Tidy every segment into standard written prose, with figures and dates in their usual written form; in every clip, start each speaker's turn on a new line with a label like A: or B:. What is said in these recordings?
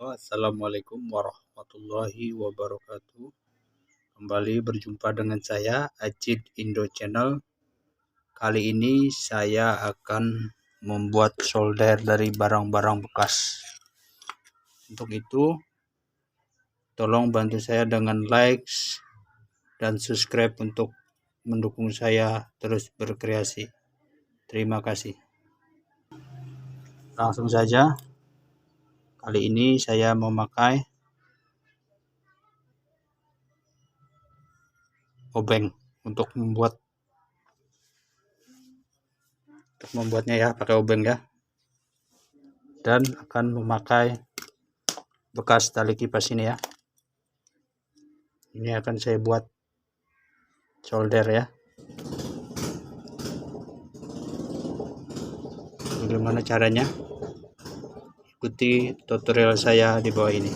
A: Assalamualaikum warahmatullahi wabarakatuh. Kembali berjumpa dengan saya Acid Indo Channel. Kali ini saya akan membuat solder dari barang-barang bekas. Untuk itu tolong bantu saya dengan like dan subscribe untuk mendukung saya terus berkreasi. Terima kasih. Langsung saja. Kali ini saya memakai obeng untuk membuatnya ya, pakai obeng ya. Dan akan memakai bekas tali kipas ini ya. Ini akan saya buat solder ya. Bagaimana caranya? Ikuti tutorial saya di bawah ini.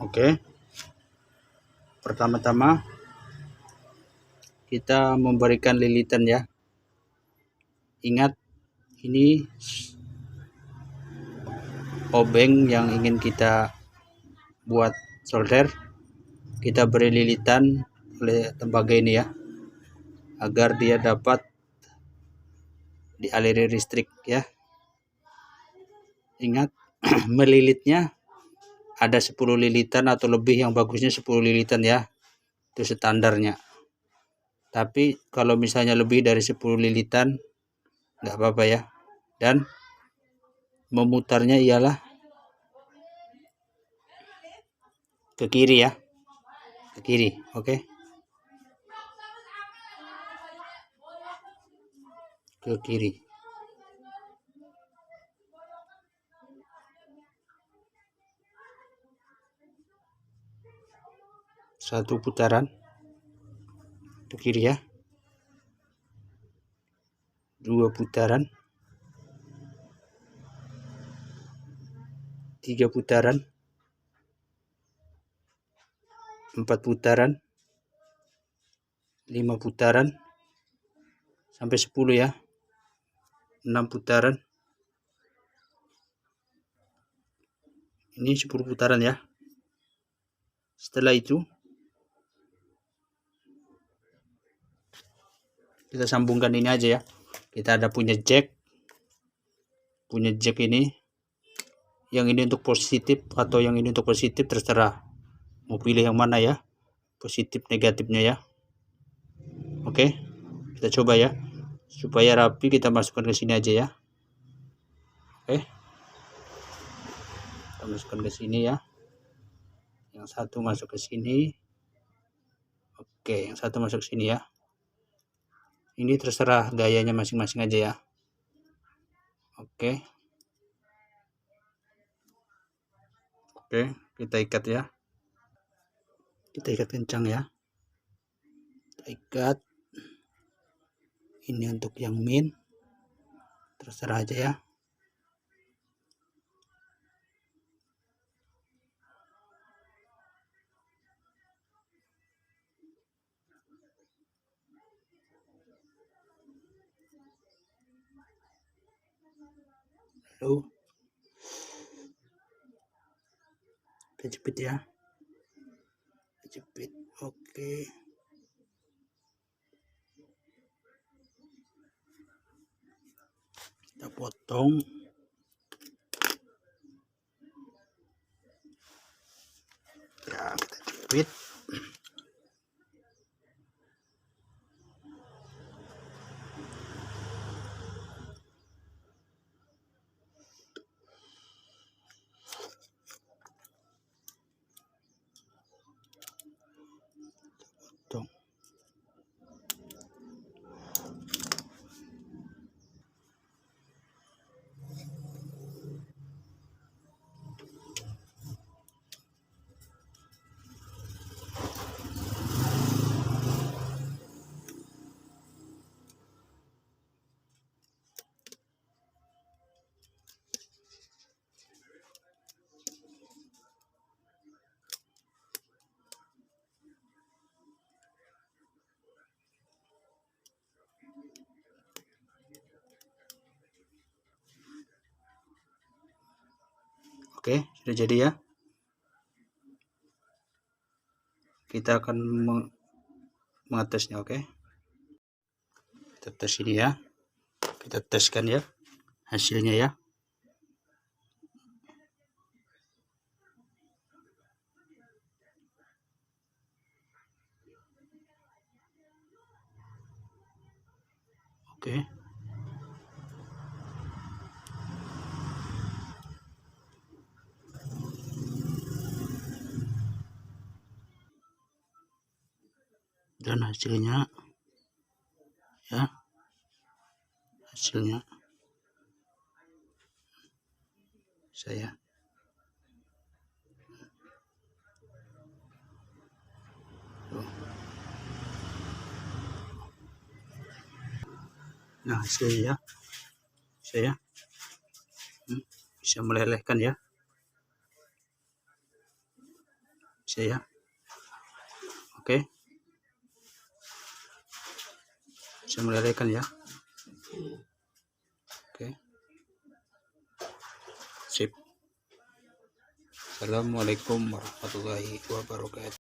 A: Oke. Pertama-tama kita memberikan lilitan ya. Ingat, ini obeng yang ingin kita buat solder. Kita beri lilitan oleh tembaga ini ya, agar dia dapat dialiri listrik ya. Ingat, melilitnya ada 10 lilitan atau lebih, yang bagusnya 10 lilitan ya. Itu standarnya. Tapi kalau misalnya lebih dari 10 lilitan nggak apa-apa ya. Dan memutarnya ialah ke kiri ya. Ke kiri, oke. Ke kiri. Satu putaran ke kiri ya. 2 putaran. 3 putaran. 4 putaran. 5 putaran. Sampai 10 ya. 6 putaran. Ini 10 putaran ya. Setelah itu kita sambungkan ini aja ya. Kita ada punya jack ini. Yang ini untuk positif atau yang ini untuk positif, terserah mau pilih yang mana ya, positif negatifnya ya. Oke, kita coba ya, supaya rapi. Kita masukkan ke sini aja ya. Oke, kita masukkan ke sini ya. Yang satu masuk ke sini. Oke, yang satu masuk ke sini ya. Ini terserah gayanya masing-masing aja ya. Oke. Oke, kita ikat ya. Kita ikat kencang ya. Kita ikat. Ini untuk yang min. Terserah aja ya. Lalu kita jepit ya. Jepit. Oke. Kita potong. Ya, kita jepit. Potong. Oke, sudah jadi ya. Kita akan mengetesnya. Oke, kita tes ini ya. Kita teskan ya hasilnya ya. Oke. Dan hasilnya ya, hasilnya saya nah hasilnya ya, saya bisa melelehkan ya, saya oke, bisa melelehkan ya. Oke, sip. Assalamualaikum warahmatullahi wabarakatuh.